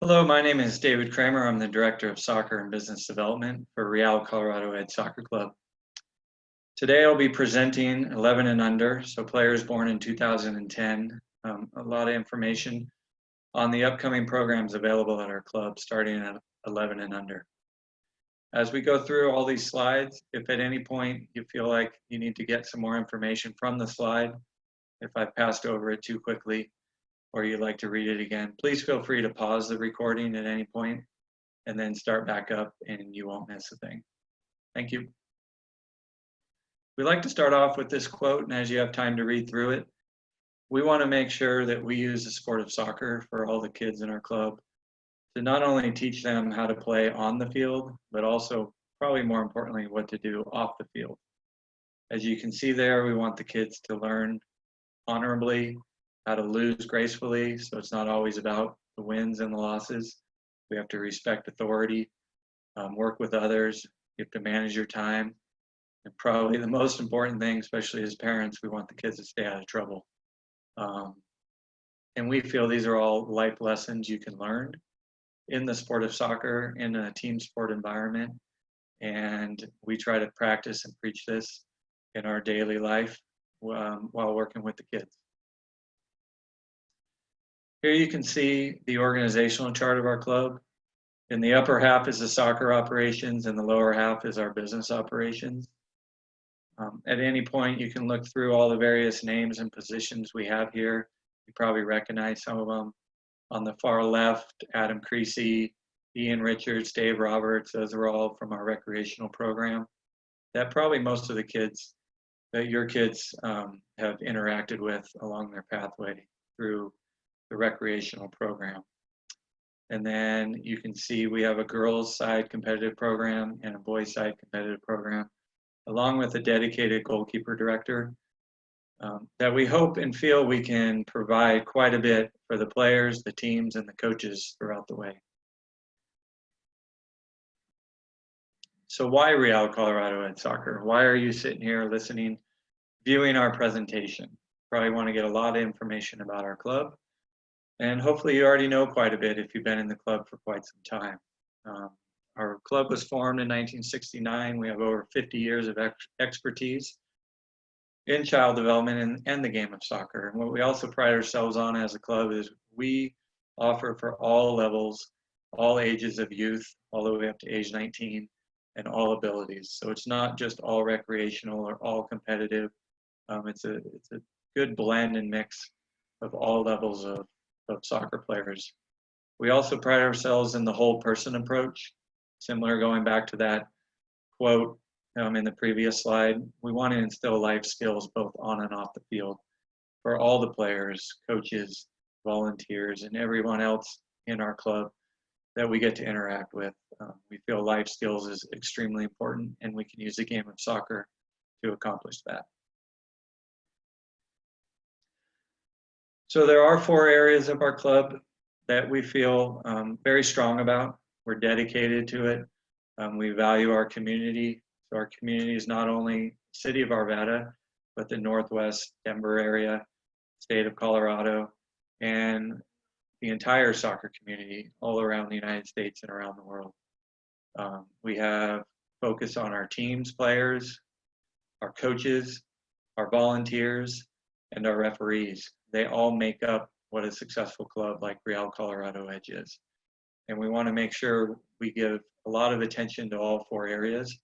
Hello, my name is David Kramer. I'm the Director of Soccer and Business Development for Real Colorado Ed Soccer Club. Today I'll be presenting 11 and under, so players born in 2010, a lot of information on the upcoming programs available at our club starting at 11 and under. As we go through all these slides, if at any point you feel like you need to get some more information from the slide, if I've passed over it too quickly, or you'd like to read it again, please feel free to pause the recording at any point and then start back up and you won't miss a thing. Thank you. We like to start off with this quote, and as you have time to read through it, we want to make sure that we use the sport of soccer for all the kids in our club to not only teach them how to play on the field, but also, probably more importantly, what to do off the field. As you can see there, we want the kids to learn honorably, how to lose gracefully, so it's not always about the wins and the losses. We have to respect authority, work with others, you have to manage your time, and probably the most important thing, especially as parents, we want the kids to stay out of trouble. And we feel these are all life lessons you can learn in the sport of soccer, in a team sport environment, and we try to practice and preach this in our daily life while working with the kids. Here you can see the organizational chart of our club. In the upper half is the soccer operations, and the lower half is our business operations. At any point, you can look through all the various names and positions we have here. You probably recognize some of them. On the far left, Adam Creasy, Ian Richards, Dave Roberts, those are all from our recreational program that probably most of the kids that your kids have interacted with along their pathway through the recreational program. And then you can see we have a girls side competitive program and a boys side competitive program, along with a dedicated goalkeeper director that we hope and feel we can provide quite a bit for the players, the teams, and the coaches throughout the way. So why Real Colorado Ed Soccer? Why are you sitting here listening, viewing our presentation? Probably want to get a lot of information about our club. And hopefully you already know quite a bit if you've been in the club for quite some time. Our club was formed in 1969. We have over 50 years of expertise in child development and the game of soccer. And what we also pride ourselves on as a club is we offer for all levels, all ages of youth, all the way up to age 19, and all abilities. So it's not just all recreational or all competitive. It's a good blend and mix of all levels of soccer players. We also pride ourselves in the whole person approach. Similar, going back to that quote in the previous slide, we want to instill life skills both on and off the field for all the players, coaches, volunteers, and everyone else in our club that we get to interact with. We feel life skills is extremely important, and we can use the game of soccer to accomplish that. So there are 4 areas of our club that we feel very strong about. We're dedicated to it. We value our community. So our community is not only city of Arvada, but the Northwest Denver area, state of Colorado, and the entire soccer community all around the United States and around the world. We have focus on our teams, players, our coaches, our volunteers, and our referees. They all make up what a successful club like Real Colorado Edge is. And we want to make sure we give a lot of attention to all 4 areas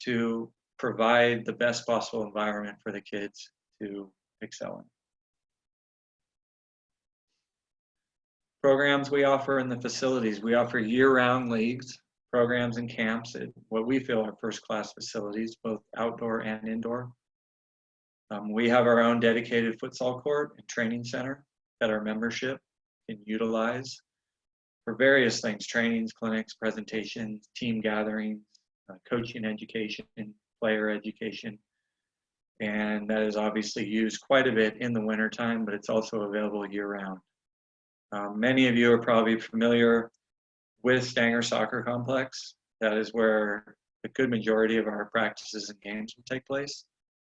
to provide the best possible environment for the kids to excel in. Programs we offer in the facilities. We offer year-round leagues, programs, and camps at what we feel are first-class facilities, both outdoor and indoor. We have our own dedicated futsal court and training center that our membership can utilize for various things: trainings, clinics, presentations, team gatherings, coaching education, player education. And that is obviously used quite a bit in the wintertime, but it's also available year-round. Many of you are probably familiar with Stanger Soccer Complex. That is where the good majority of our practices and games will take place.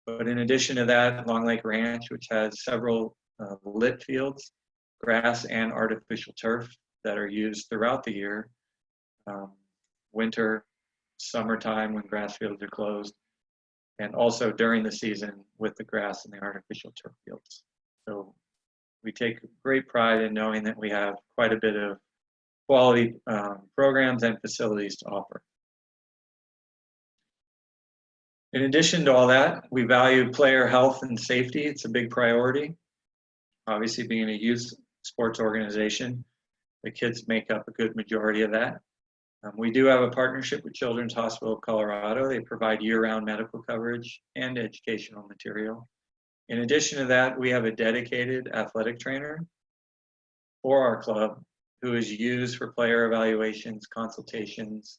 But in addition to that, Long Lake Ranch, which has several lit fields, grass and artificial turf that are used throughout the year, winter, summertime when grass fields are closed, and also during the season with the grass and the artificial turf fields. So we take great pride in knowing that we have quite a bit of quality programs and facilities to offer. In addition to all that, we value player health and safety. It's a big priority. Obviously, being a youth sports organization, the kids make up a good majority of that. We do have a partnership with Children's Hospital of Colorado. They provide year-round medical coverage and educational material. In addition to that, we have a dedicated athletic trainer for our club who is used for player evaluations, consultations,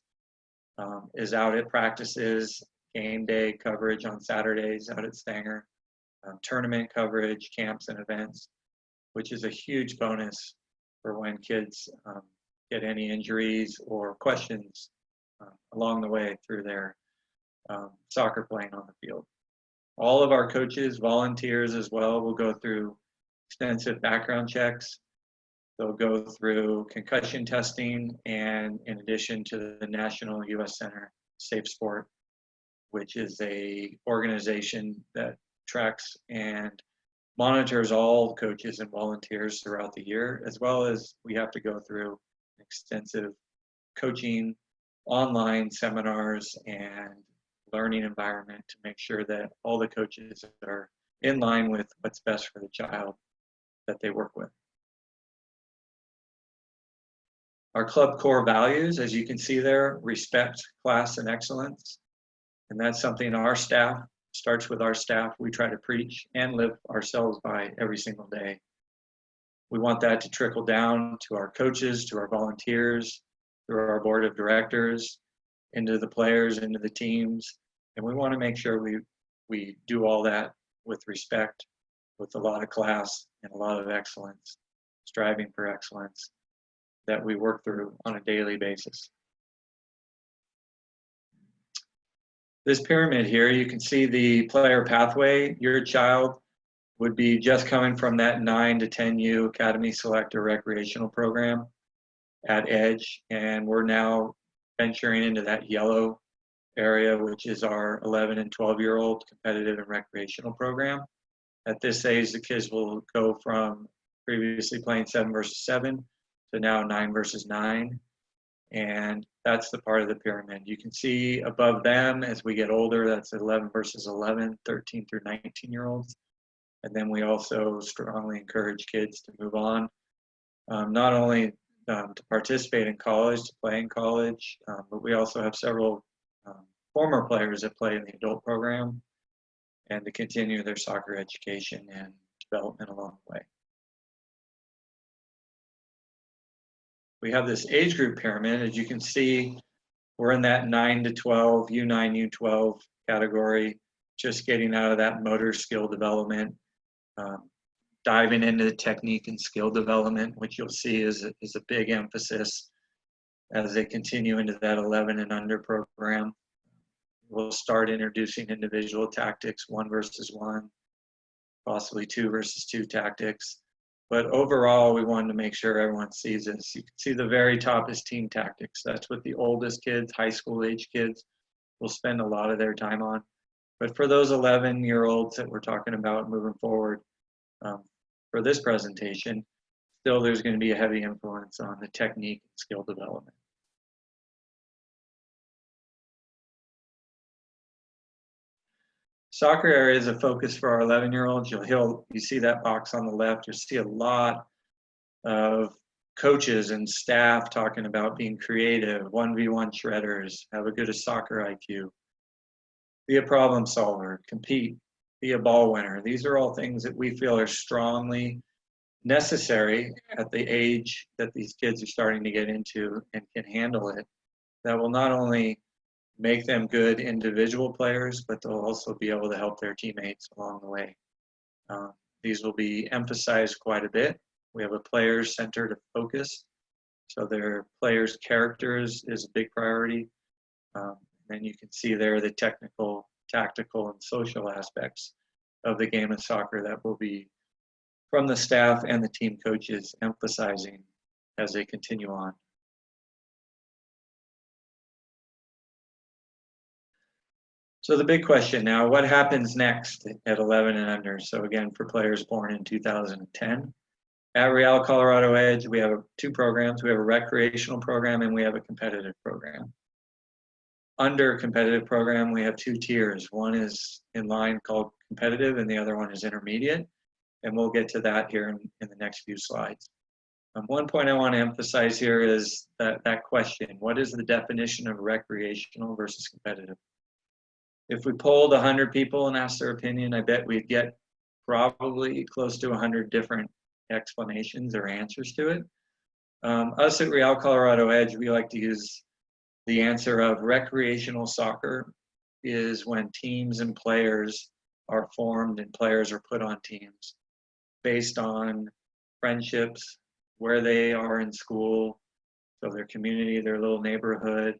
is out at practices, game day coverage on Saturdays out at Stanger, tournament coverage, camps and events, which is a huge bonus for when kids get any injuries or questions along the way through their soccer playing on the field. All of our coaches, volunteers as well, will go through extensive background checks. They'll go through concussion testing, and in addition to the National U.S. Center Safe Sport, which is a organization that tracks and monitors all coaches and volunteers throughout the year, as well as we have to go through extensive coaching, online seminars, and learning environment to make sure that all the coaches are in line with what's best for the child that they work with. Our club core values, as you can see there, respect, class, and excellence. And that's something our staff, starts with our staff, we try to preach and live ourselves by every single day. We want that to trickle down to our coaches, to our volunteers, through our board of directors, into the players, into the teams. And we want to make sure we do all that with respect, with a lot of class and a lot of excellence, striving for excellence that we work through on a daily basis. This pyramid here, you can see the player pathway. Your child would be just coming from that 9 to 10U Academy Select or Recreational program at Edge, and we're now venturing into that yellow area, which is our 11 and 12-year-old competitive and recreational program. At this age, the kids will go from previously playing 7 versus 7 to now 9 versus 9. And that's the part of the pyramid. You can see above them as we get older, that's 11 versus 11, 13 through 19-year-olds. And then we also strongly encourage kids to move on, not only to participate in college, to play in college, but we also have several former players that play in the adult program and to continue their soccer education and development along the way. We have this age group pyramid. As you can see, we're in that 9 to 12, U9, U12 category, just getting out of that motor skill development, diving into the technique and skill development, which you'll see is a big emphasis as they continue into that 11 and under program. We'll start introducing individual tactics, 1 versus 1, possibly 2 versus 2 tactics. But overall, we wanted to make sure everyone sees this. You can see the very top is team tactics. That's what the oldest kids, high school age kids, will spend a lot of their time on. But for those 11-year-olds that we're talking about moving forward for this presentation, still there's going to be a heavy influence on the technique and skill development. Soccer area is a focus for our 11-year-olds. You see that box on the left. You'll see a lot of coaches and staff talking about being creative, 1v1 shredders, have a good soccer IQ, be a problem solver, compete, be a ball winner. These are all things that we feel are strongly necessary at the age that these kids are starting to get into and can handle it. That will not only make them good individual players, but they'll also be able to help their teammates along the way. These will be emphasized quite a bit. We have a player-centered focus, so their players' characters is a big priority. And you can see there the technical, tactical, and social aspects of the game of soccer that will be from the staff and the team coaches emphasizing as they continue on. So the big question now, what happens next at 11 and under? So again, for players born in 2010. At Real Colorado Edge, we have two programs. We have a recreational program and we have a competitive program. Under competitive program, we have two tiers. One is in line called competitive and the other one is intermediate. And we'll get to that here in the next few slides. One point I want to emphasize here is that question, what is the definition of recreational versus competitive? If we polled 100 people and asked their opinion, I bet we'd get probably close to 100 different explanations or answers to it. Us at Real Colorado Edge, we like to use the answer of recreational soccer is when teams and players are formed and players are put on teams based on friendships, where they are in school, so their community, their little neighborhood,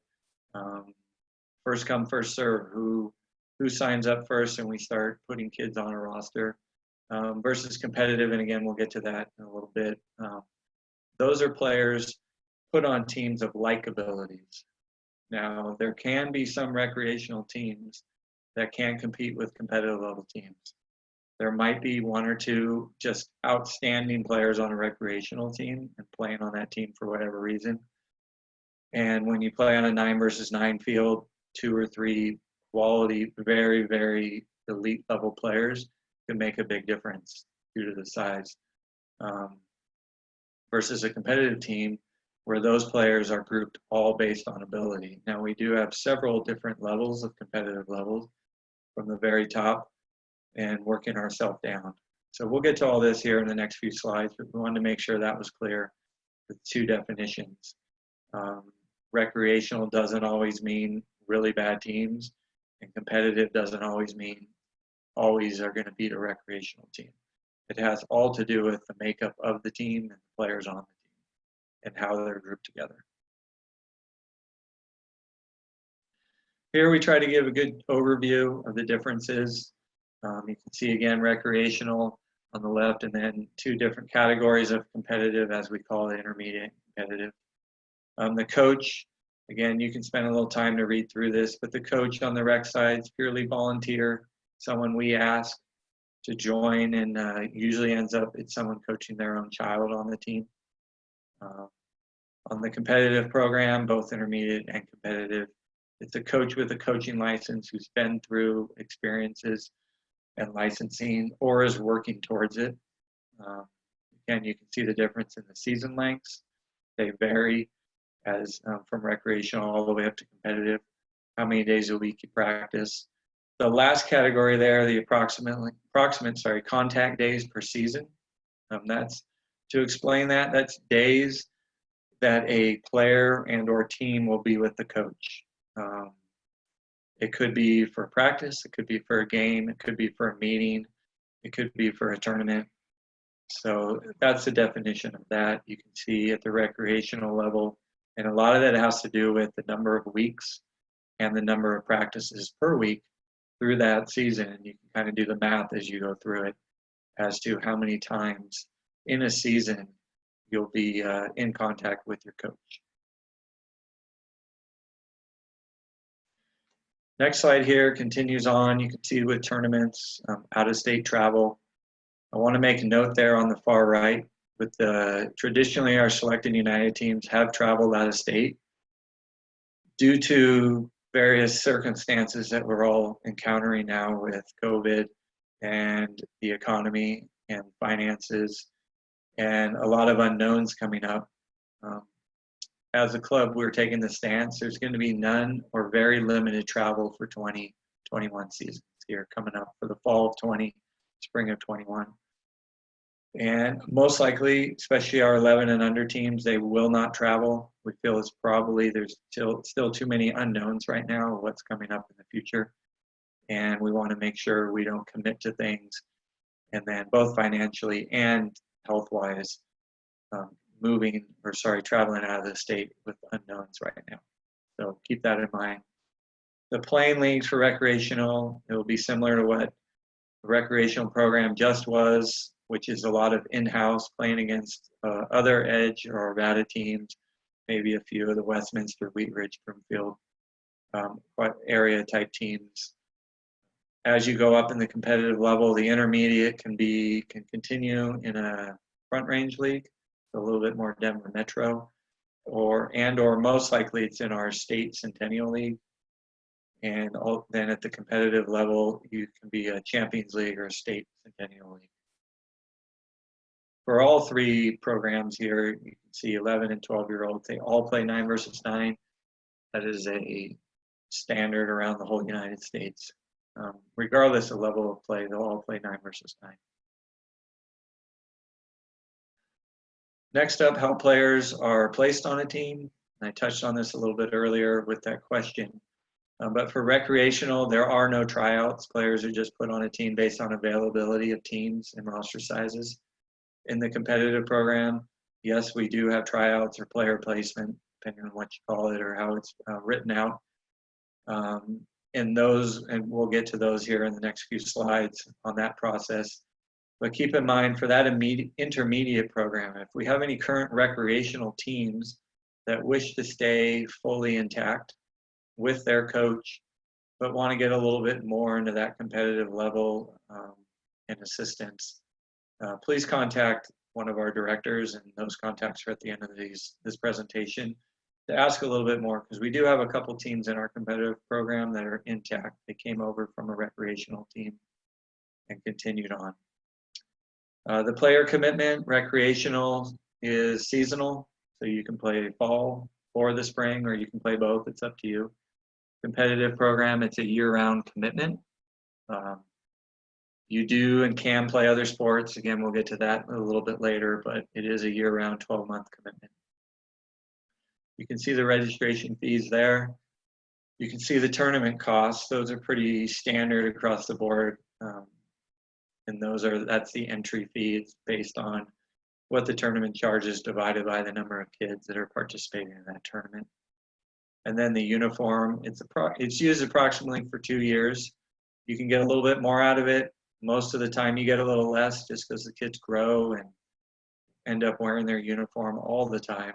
first come, first serve, who signs up first, and we start putting kids on a roster, versus competitive, and again, we'll get to that in a little bit. Those are players put on teams of like abilities. Now, there can be some recreational teams that can compete with competitive level teams. There might be one or two just outstanding players on a recreational team and playing on that team for whatever reason. And when you play on a 9 versus 9 field, 2 or 3 quality, very, very elite level players can make a big difference due to the size. Versus a competitive team where those players are grouped all based on ability. Now, we do have several different levels of competitive levels from the very top and working ourselves down. So we'll get to all this here in the next few slides, but we wanted to make sure that was clear with two definitions. Recreational doesn't always mean really bad teams, and competitive doesn't always mean always are going to beat a recreational team. It has all to do with the makeup of the team and the players on the team and how they're grouped together. Here we try to give a good overview of the differences. You can see again recreational on the left, and then two different categories of competitive, as we call it, intermediate and competitive. The coach, again, you can spend a little time to read through this, but the coach on the rec side is purely volunteer, someone we ask to join, and usually ends up it's someone coaching their own child on the team. On the competitive program, both intermediate and competitive, it's a coach with a coaching license who's been through experiences and licensing or is working towards it. Again, you can see the difference in the season lengths. They vary as from recreational all the way up to competitive, how many days a week you practice. The last category there, the approximate contact days per season. That's to explain that's days that a player and or team will be with the coach. It could be for practice, it could be for a game, it could be for a meeting, it could be for a tournament. So that's the definition of that. You can see at the recreational level, and a lot of that has to do with the number of weeks and the number of practices per week through that season. And you can kind of do the math as you go through it as to how many times in a season you'll be in contact with your coach. Next slide here continues on. You can see with tournaments, out-of-state travel. I want to make a note there on the far right with traditionally our selected United teams have traveled out of state due to various circumstances that we're all encountering now with COVID and the economy and finances and a lot of unknowns coming up. As a club, we're taking the stance. There's going to be none or very limited travel for 2021 seasons here coming up for the fall of 20, spring of 21. And most likely, especially our 11 and under teams, they will not travel. We feel it's probably there's still too many unknowns right now of what's coming up in the future. And we want to make sure we don't commit to things and then both financially and health-wise traveling out of the state with unknowns right now. So keep that in mind. The playing leagues for recreational, it will be similar to what the recreational program just was. which is a lot of in-house playing against other Edge or Arvada teams, maybe a few of the Westminster, Wheat Ridge, Broomfield area type teams. As you go up in the competitive level, the intermediate can continue in a Front Range league, so a little bit more Denver Metro, or most likely it's in our state Centennial League. And then at the competitive level, you can be a Champions League or a state Centennial League. For all three programs here, you can see 11 and 12-year-olds, they all play 9 versus 9. That is a standard around the whole United States. Regardless of level of play, they'll all play 9 versus 9. Next up, how players are placed on a team. I touched on this a little bit earlier with that question. But for recreational, there are no tryouts. Players are just put on a team based on availability of teams and roster sizes. In the competitive program, yes, we do have tryouts or player placement, depending on what you call it or how it's written out. And we'll get to those here in the next few slides on that process. But keep in mind, for that intermediate program, if we have any current recreational teams that wish to stay fully intact with their coach, but want to get a little bit more into that competitive level and assistance, please contact one of our directors, and those contacts are at the end of this presentation, to ask a little bit more, because we do have a couple teams in our competitive program that are intact. They came over from a recreational team and continued on. The player commitment, recreational is seasonal, so you can play fall or the spring, or you can play both. It's up to you. Competitive program, it's a year-round commitment. You do and can play other sports. Again, we'll get to that a little bit later, but it is a year-round 12-month commitment. You can see the registration fees there. You can see the tournament costs. Those are pretty standard across the board. And that's the entry fee. It's based on what the tournament charges divided by the number of kids that are participating in that tournament. And then the uniform, it's used approximately for 2 years. You can get a little bit more out of it. Most of the time you get a little less, just because the kids grow and end up wearing their uniform all the time.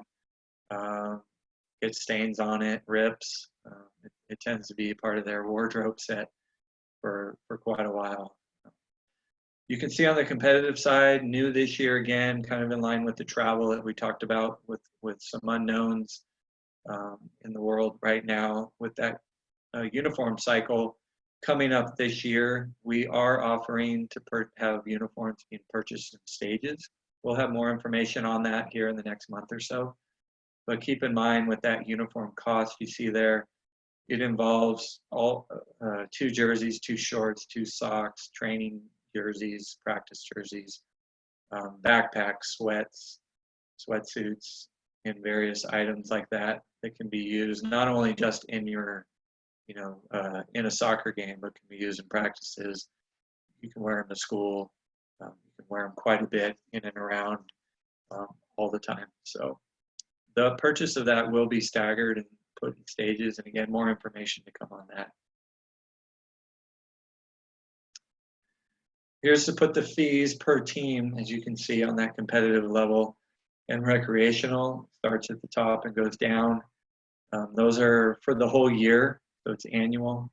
Get stains on it, rips. It tends to be part of their wardrobe set for quite a while. You can see on the competitive side, new this year again, kind of in line with the travel that we talked about with some unknowns in the world right now. With that uniform cycle coming up this year, we are offering to have uniforms being purchased in stages. We'll have more information on that here in the next month or so. But keep in mind, with that uniform cost you see there, it involves all 2 jerseys, 2 shorts, 2 socks, training jerseys, practice jerseys, backpacks, sweats, sweatsuits, and various items like that can be used not only just in your, in a soccer game, but can be used in practices. You can wear them to school. You can wear them quite a bit in and around all the time. So the purchase of that will be staggered and put in stages, and again, more information to come on that. Here's to put the fees per team, as you can see on that competitive level. And recreational starts at the top and goes down. Those are for the whole year, so it's annual.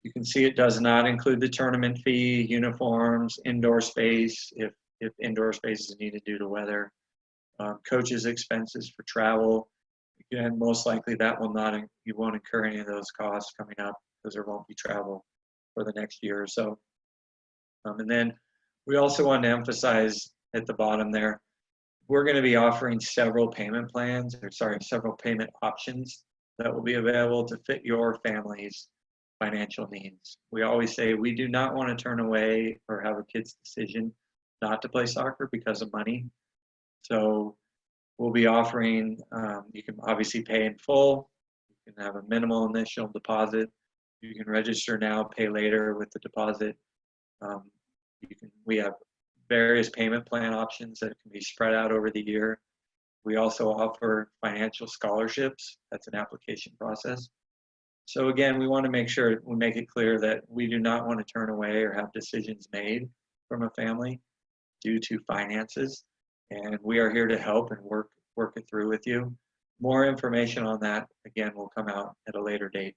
You can see it does not include the tournament fee, uniforms, indoor space, if indoor space is needed due to weather. Coaches' expenses for travel. Again, most likely you won't incur any of those costs coming up, because there won't be travel for the next year or so. And then we also want to emphasize at the bottom there, we're going to be offering several payment options that will be available to fit your family's financial needs. We always say we do not want to turn away or have a kid's decision not to play soccer because of money. So we'll be offering, you can obviously pay in full. You can have a minimal initial deposit. You can register now, pay later with the deposit. We have various payment plan options that can be spread out over the year. We also offer financial scholarships. That's an application process. So again, we want to make sure we make it clear that we do not want to turn away or have decisions made from a family. due to finances, and we are here to help and work it through with you. More information on that, again, will come out at a later date.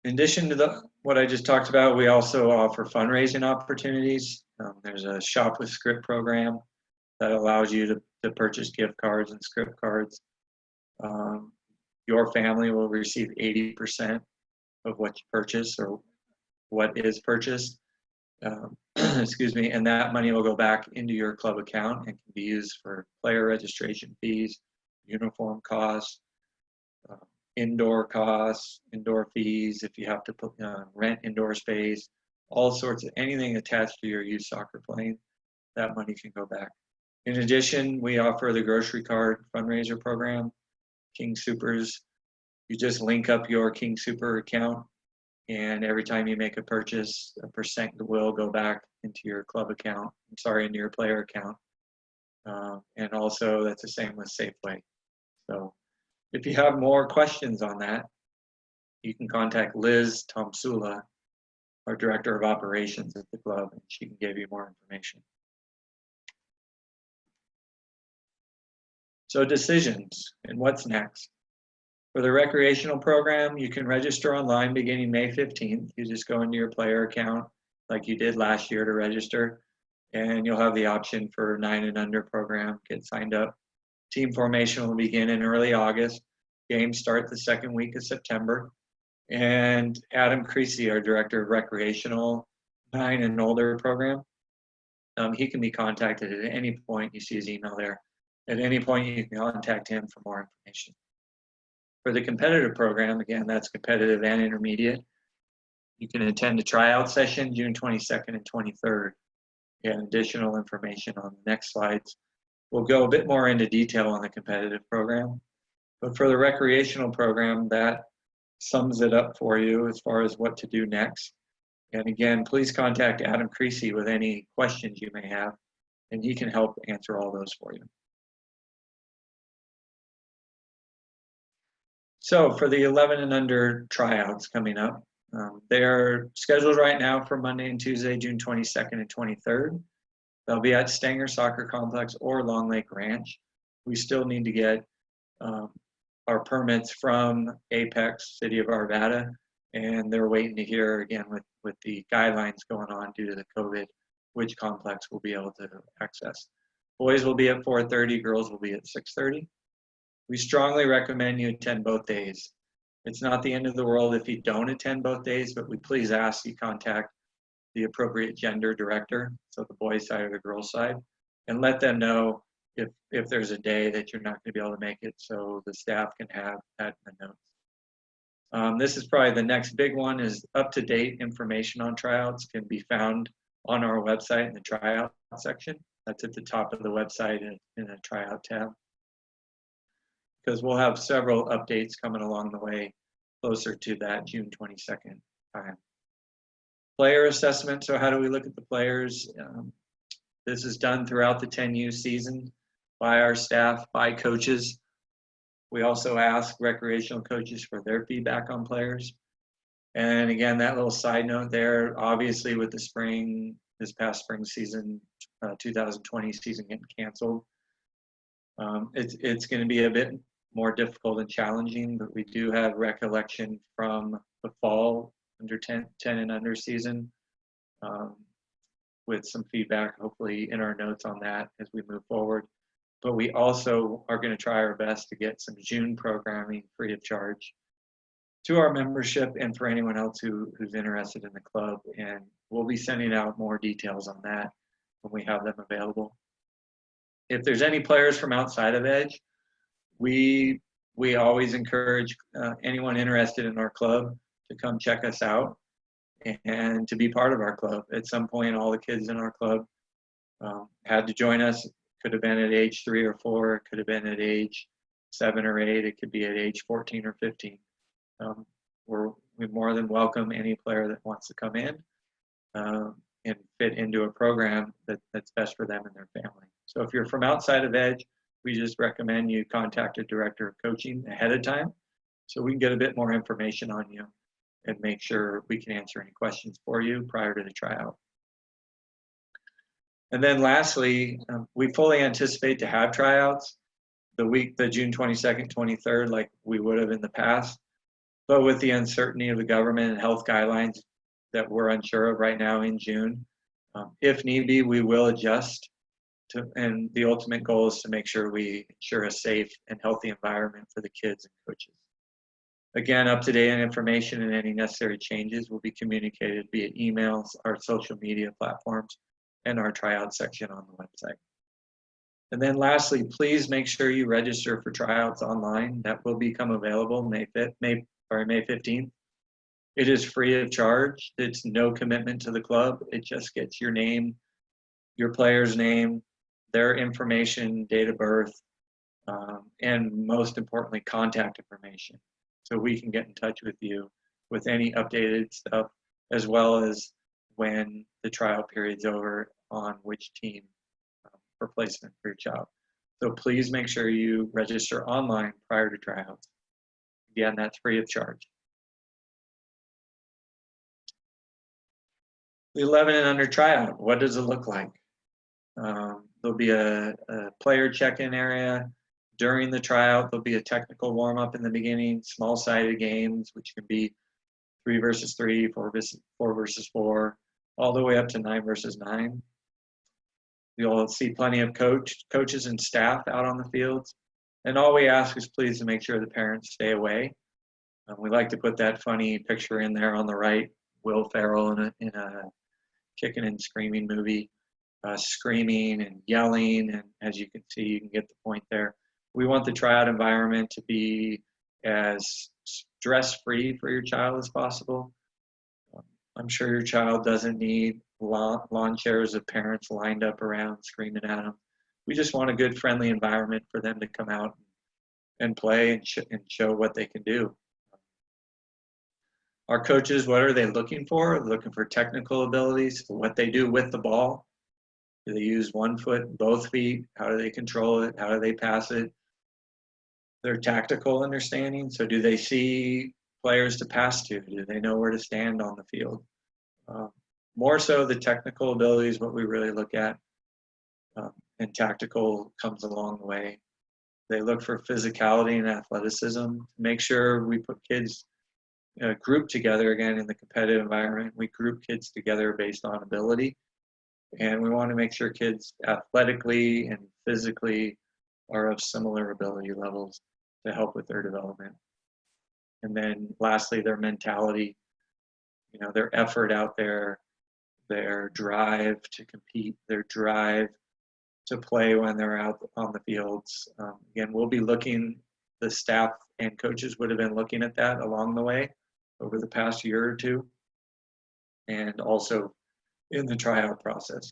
In addition to what I just talked about, we also offer fundraising opportunities. There's a Shop with Script program that allows you to purchase gift cards and script cards. Your family will receive 80% of what you purchase or what is purchased. Excuse me, and that money will go back into your club account and can be used for player registration fees, uniform costs, indoor costs, indoor fees, if you have to put, rent indoor space, all sorts of anything attached to your youth soccer playing, that money can go back. In addition, we offer the grocery card fundraiser program, King Supers. You just link up your King Super account, and every time you make a purchase, a percent will go back into your club account, into your player account. And also that's the same with Safeway. So if you have more questions on that, you can contact Liz Tomsula, our Director of Operations at the club, and she can give you more information. So decisions and what's next. For the recreational program, you can register online beginning May 15th. You just go into your player account like you did last year to register, and you'll have the option for 9 and under program, get signed up. Team formation will begin in early August. Games start the second week of September. And Adam Creasy, our Director of Recreational 9 and older program, he can be contacted at any point. You see his email there. At any point, you can contact him for more information. For the competitive program, again, that's competitive and intermediate, you can attend a tryout session June 22nd and 23rd. Again, additional information on the next slides. We'll go a bit more into detail on the competitive program. But for the recreational program, that sums it up for you as far as what to do next. And again, please contact Adam Creasy with any questions you may have, and he can help answer all those for you. So for the 11 and under tryouts coming up, they're scheduled right now for Monday and Tuesday, June 22nd and 23rd. They'll be at Stanger Soccer Complex or Long Lake Ranch. We still need to get our permits from Apex, City of Arvada, and they're waiting to hear again with the guidelines going on due to the COVID, which complex we'll be able to access. Boys will be at 4:30, girls will be at 6:30. We strongly recommend you attend both days. It's not the end of the world if you don't attend both days, but we please ask you contact the appropriate gender director, so the boys side or the girls side, and let them know if there's a day that you're not going to be able to make it, so the staff can have that in the notes. This is probably the next big one, is up-to-date information on tryouts can be found on our website in the tryout section. That's at the top of the website in the tryout tab, because we'll have several updates coming along the way closer to that June 22nd time. Player assessment, so how do we look at the players? This is done throughout the 10U season by our staff, by coaches. We also ask recreational coaches for their feedback on players. And again, that little side note there, obviously with this past spring season, 2020 season getting canceled, it's going to be a bit more difficult and challenging, but we do have recollection from the fall under 10 and under season with some feedback hopefully in our notes on that as we move forward. But we also are going to try our best to get some June programming free of charge to our membership and for anyone else who's interested in the club, and we'll be sending out more details on that when we have them available. If there's any players from outside of Edge, we always encourage anyone interested in our club to come check us out and to be part of our club. At some point, all the kids in our club had to join us. Could have been at age 3 or 4, it could have been at age 7 or 8, it could be at age 14 or 15. We more than welcome any player that wants to come in and fit into a program that's best for them and their family. So if you're from outside of Edge, we just recommend you contact a director of coaching ahead of time so we can get a bit more information on you. and make sure we can answer any questions for you prior to the tryout. And then lastly, we fully anticipate to have tryouts the June 22nd, 23rd, like we would have in the past. But with the uncertainty of the government and health guidelines that we're unsure of right now in June, if need be, we will adjust and the ultimate goal is to make sure we ensure a safe and healthy environment for the kids and coaches. Again, up-to-date information and any necessary changes will be communicated via emails, our social media platforms, and our tryout section on the website. And then lastly, please make sure you register for tryouts online. That will become available May 15th. It is free of charge. It's no commitment to the club. It just gets your name, your player's name, their information, date of birth, and most importantly, contact information. So we can get in touch with you with any updated stuff, as well as when the trial period's over on which team for placement for your child. So please make sure you register online prior to tryouts. Again, that's free of charge. The 11 and under tryout, what does it look like? There'll be a player check-in area. During the tryout, there'll be a technical warm-up in the beginning, small-sided games, which can be 3 versus 3, 4 versus 4, all the way up to 9 versus 9. You'll see plenty of coaches and staff out on the fields. And all we ask is please to make sure the parents stay away. We like to put that funny picture in there on the right, Will Ferrell in a kicking and screaming movie, screaming and yelling. And as you can see, you can get the point there. We want the tryout environment to be as stress-free for your child as possible. I'm sure your child doesn't need lawn chairs of parents lined up around screaming at them. We just want a good, friendly environment for them to come out and play and show what they can do. Our coaches, what are they looking for? They're looking for technical abilities, for what they do with the ball. Do they use one foot, both feet? How do they control it? How do they pass it? Their tactical understanding. So do they see players to pass to? Do they know where to stand on the field? More so the technical ability is what we really look at, and tactical comes along the way. They look for physicality and athleticism to make sure we put kids grouped together again in the competitive environment. We group kids together based on ability, and we want to make sure kids athletically and physically are of similar ability levels to help with their development. And then lastly, their mentality, their effort out there, their drive to compete, their drive to play when they're out on the fields. Again, we'll be looking, the staff and coaches would have been looking at that along the way over the past year or two, and also in the tryout process.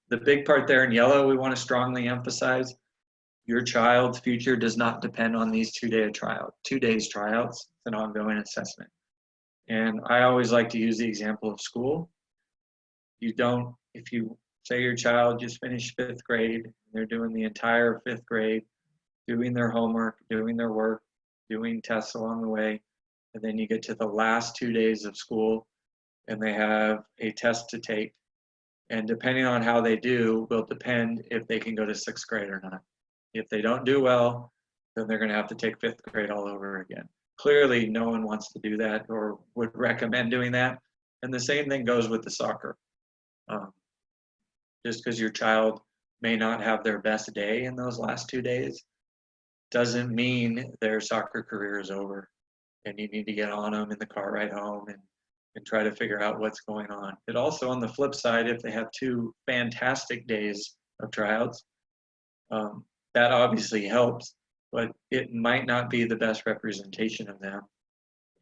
The big part there in yellow, we want to strongly emphasize, your child's future does not depend on these 2 days tryouts. It's an ongoing assessment. And I always like to use the example of school. If you say your child just finished 5th grade, they're doing the entire 5th grade, doing their homework, doing their work, doing tests along the way, and then you get to the last 2 days of school and they have a test to take. And depending on how they do will depend if they can go to 6th grade or not. If they don't do well, then they're going to have to take 5th grade all over again. Clearly, no one wants to do that or would recommend doing that. And the same thing goes with the soccer. Just because your child may not have their best day in those last 2 days doesn't mean their soccer career is over. And you need to get on them in the car ride home and try to figure out what's going on. But also on the flip side, if they have 2 fantastic days of tryouts, that obviously helps, but it might not be the best representation of them.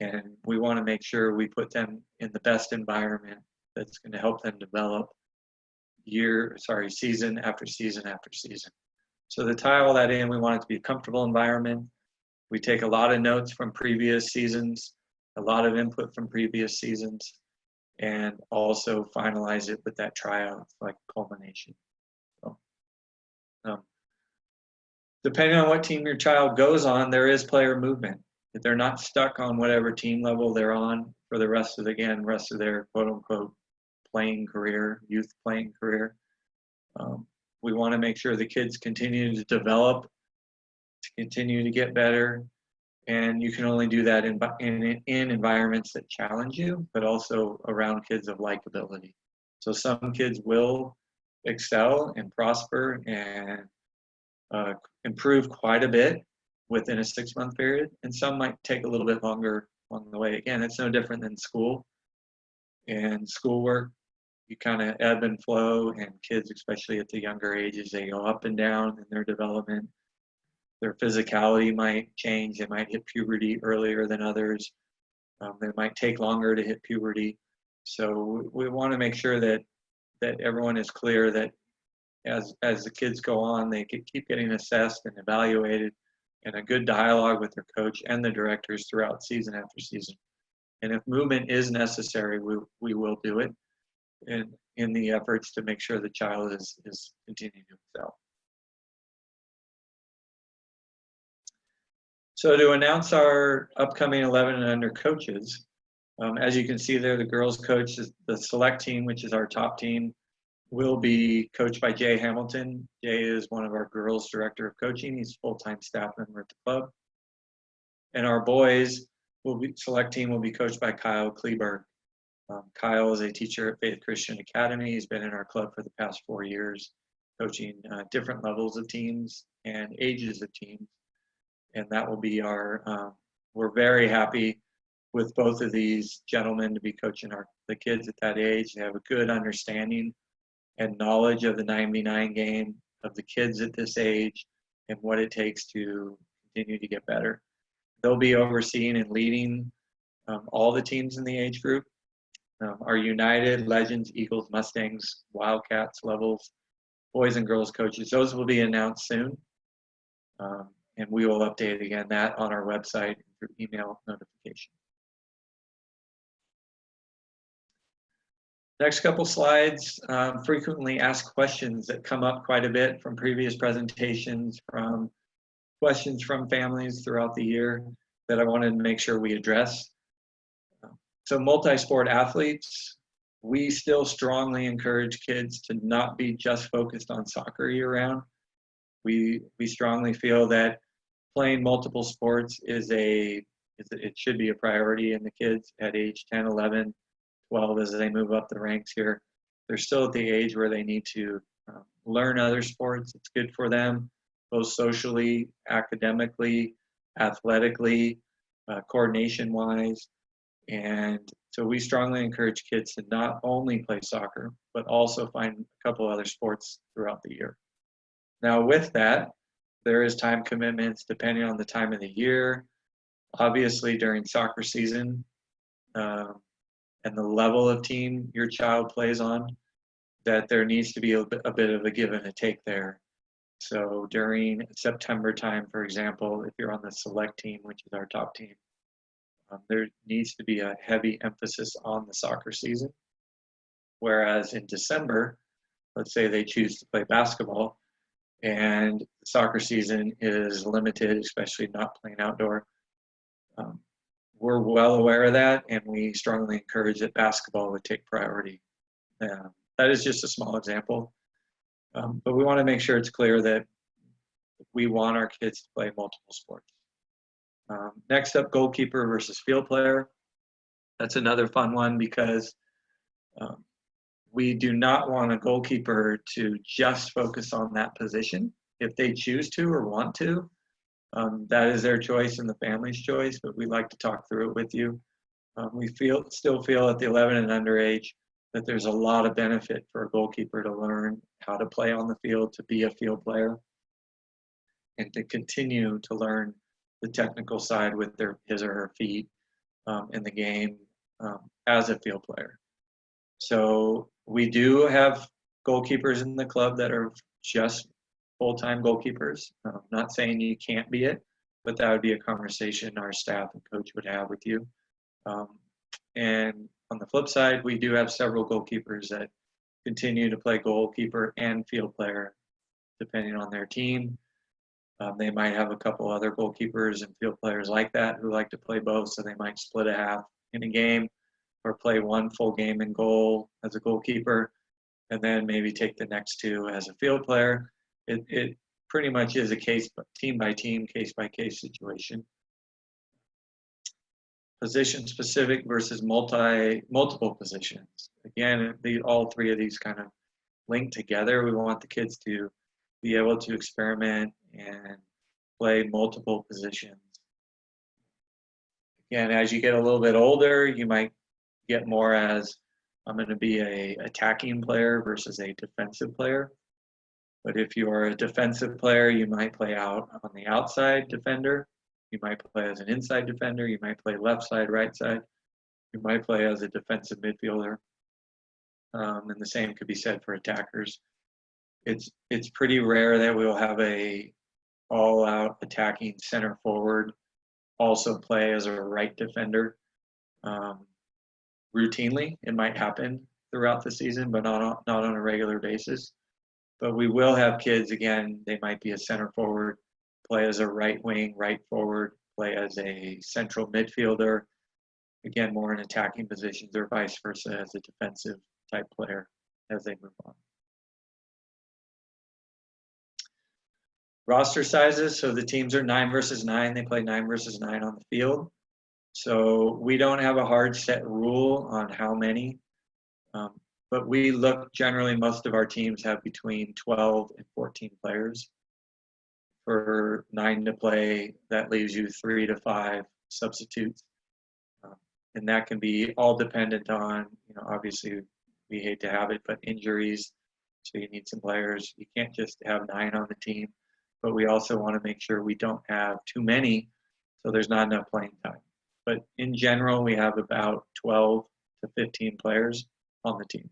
And we want to make sure we put them in the best environment that's going to help them develop season after season after season. So to tie all that in, we want it to be a comfortable environment. We take a lot of notes from previous seasons, a lot of input from previous seasons, and also finalize it with that tryout, like culmination. So, depending on what team your child goes on, there is player movement. If they're not stuck on whatever team level they're on for the rest of their quote unquote playing career, youth playing career, we want to make sure the kids continue to develop, to continue to get better, and you can only do that in environments that challenge you, but also around kids of likability. So some kids will excel and prosper and improve quite a bit within a 6-month period, and some might take a little bit longer along the way. Again, it's no different than school and schoolwork. You kind of ebb and flow, and kids, especially at the younger ages, they go up and down in their development. Their physicality might change. They might hit puberty earlier than others. They might take longer to hit puberty. So we want to make sure that everyone is clear that as the kids go on, they keep getting assessed and evaluated, and a good dialogue with their coach and the directors throughout season after season. And if movement is necessary, we will do it in the efforts to make sure the child is continuing to excel. So to announce our upcoming 11 and under coaches, as you can see there, the girls coach, the select team, which is our top team, will be coached by Jay Hamilton. Jay is one of our girls' director of coaching. He's a full-time staff member at the club. And our boys select team will be coached by Kyle Kleberg. Kyle is a teacher at Faith Christian Academy. He's been in our club for the past 4 years, coaching different levels of teams and ages of teams. And that will be we're very happy with both of these gentlemen to be coaching the kids at that age. They have a good understanding and knowledge of the 9v9 game, of the kids at this age, and what it takes to continue to get better. They'll be overseeing and leading all the teams in the age group. Our United, Legends, Eagles, Mustangs, Wildcats levels, boys and girls coaches, those will be announced soon. And we will update again that on our website through email notification. Next couple slides, frequently asked questions that come up quite a bit from previous presentations, from questions from families throughout the year that I wanted to make sure we address. So multi-sport athletes, we still strongly encourage kids to not be just focused on soccer year-round. We strongly feel that playing multiple sports it should be a priority in the kids at age 10, 11, 12 as they move up the ranks here. They're still at the age where they need to learn other sports. It's good for them, both socially, academically, athletically, coordination-wise. And so we strongly encourage kids to not only play soccer, but also find a couple other sports throughout the year. Now with that, there is time commitments depending on the time of the year. Obviously during soccer season, and the level of team your child plays on, that there needs to be a bit of a give and a take there. So during September time, for example, if you're on the select team, which is our top team, there needs to be a heavy emphasis on the soccer season. Whereas in December, let's say they choose to play basketball and the soccer season is limited, especially not playing outdoor. We're well aware of that, and we strongly encourage that basketball would take priority. That is just a small example, but we want to make sure it's clear that we want our kids to play multiple sports. Next up, goalkeeper versus field player. That's another fun one because we do not want a goalkeeper to just focus on that position. If they choose to or want to, that is their choice and the family's choice, but we'd like to talk through it with you. We still feel at the 11 and under age that there's a lot of benefit for a goalkeeper to learn how to play on the field, to be a field player, and to continue to learn the technical side with his or her feet in the game as a field player. So we do have goalkeepers in the club that are just full-time goalkeepers. Not saying you can't be it, but that would be a conversation our staff and coach would have with you. And on the flip side, we do have several goalkeepers that continue to play goalkeeper and field player depending on their team. They might have a couple other goalkeepers and field players like that who like to play both, so they might split a half in a game or play one full game in goal as a goalkeeper and then maybe take the next two as a field player. It pretty much is a team by team, case by case situation. Position specific versus multiple positions. Again, all three of these kind of link together. We want the kids to be able to experiment and play multiple positions. Again, as you get a little bit older, you might get more as I'm going to be a attacking player versus a defensive player. But if you are a defensive player, you might play out on the outside defender. You might play as an inside defender. You might play left side, right side. You might play as a defensive midfielder. And the same could be said for attackers. It's pretty rare that we'll have a all-out attacking center forward also play as a right defender. Routinely, it might happen throughout the season, but not on a regular basis. But we will have kids, again, they might be a center forward, play as a right wing, right forward, play as a central midfielder, again, more in attacking positions, or vice versa as a defensive type player as they move on. Roster sizes, so the teams are 9 versus 9. They play 9 versus 9 on the field. So we don't have a hard set rule on how many, but we look generally, most of our teams have between 12 and 14 players. For 9 to play, that leaves you 3 to 5 substitutes. And that can be all dependent on, obviously we hate to have it, but injuries. So you need some players. You can't just have 9 on the team, but we also want to make sure we don't have too many, so there's not enough playing time. But in general, we have about 12 to 15 players on the team.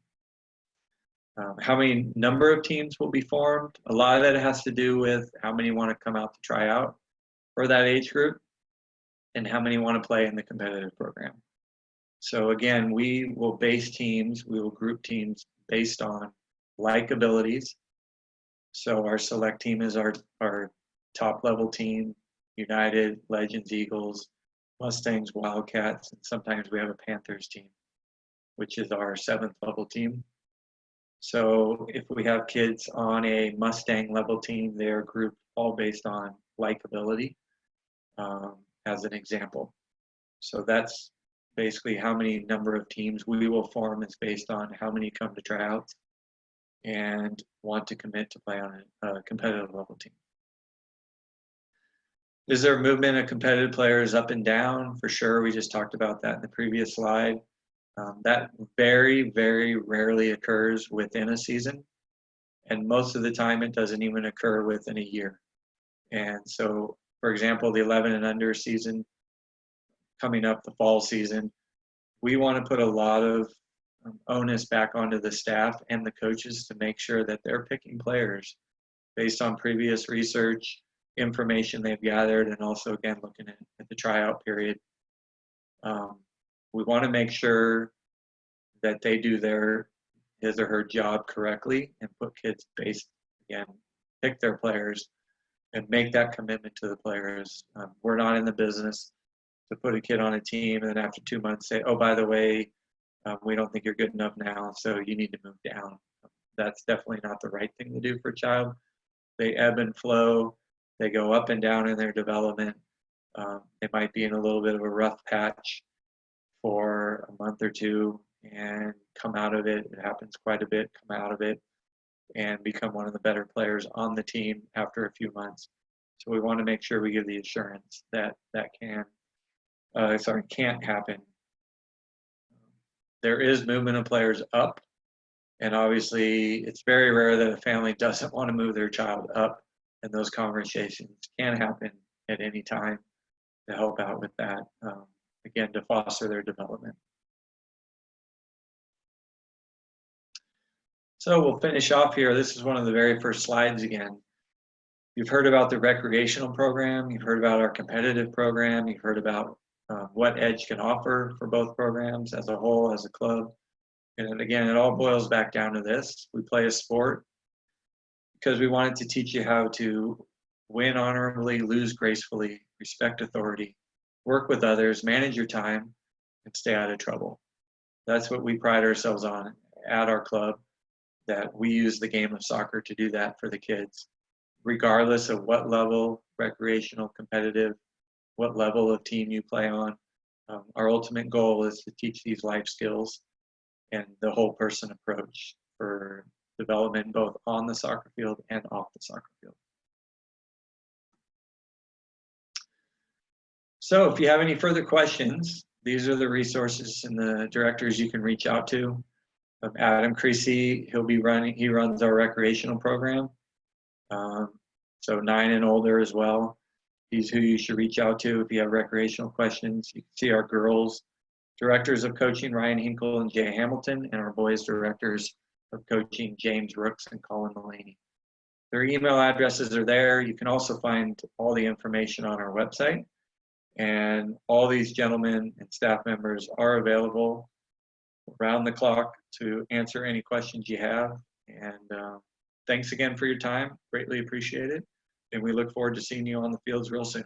How many number of teams will be formed? A lot of that has to do with how many want to come out to try out for that age group and how many want to play in the competitive program. So again, we will group teams based on like abilities. So our select team is our top level team, United, Legends, Eagles, Mustangs, Wildcats, and sometimes we have a Panthers team, which is our 7th level team. So if we have kids on a Mustang level team, they are grouped all based on likability, as an example. So that's basically how many number of teams we will form is based on how many come to tryouts and want to commit to play on a competitive level team. Is there movement of competitive players up and down? For sure, we just talked about that in the previous slide. That very, very rarely occurs within a season. And most of the time it doesn't even occur within a year. And so, for example, the 11 and under season, coming up the fall season, we want to put a lot of onus back onto the staff and the coaches to make sure that they're picking players based on previous research, information they've gathered, and also, again, looking at the tryout period. We want to make sure that they do his or her job correctly and put kids pick their players and make that commitment to the players. We're not in the business to put a kid on a team and then after 2 months say, oh, by the way, we don't think you're good enough now, so you need to move down. That's definitely not the right thing to do for a child. They ebb and flow. They go up and down in their development. They might be in a little bit of a rough patch for a month or two and come out of it. It happens quite a bit, come out of it and become one of the better players on the team after a few months. So we want to make sure we give the assurance that can't happen. There is movement of players up, and obviously it's very rare that a family doesn't want to move their child up, and those conversations can happen at any time to help out with that, again, to foster their development. So we'll finish off here. This is one of the very first slides again. You've heard about the recreational program. You've heard about our competitive program. You've heard about what Edge can offer for both programs as a whole, as a club. And again, it all boils back down to this. We play a sport because we wanted to teach you how to win honorably, lose gracefully, respect authority, work with others, manage your time, and stay out of trouble. That's what we pride ourselves on at our club, that we use the game of soccer to do that for the kids, regardless of what level, recreational, competitive, what level of team you play on. Our ultimate goal is to teach these life skills and the whole person approach for development both on the soccer field and off the soccer field. So if you have any further questions, these are the resources and the directors you can reach out to. Adam Creasy, he runs our recreational program. So 9 and older as well. He's who you should reach out to if you have recreational questions. You can see our girls directors of coaching, Ryan Hinkle and Jay Hamilton, and our boys directors of coaching, James Rooks and Colin Mullaney. Their email addresses are there. You can also find all the information on our website. And all these gentlemen and staff members are available around the clock to answer any questions you have. And thanks again for your time. Greatly appreciate it. And we look forward to seeing you on the fields real soon.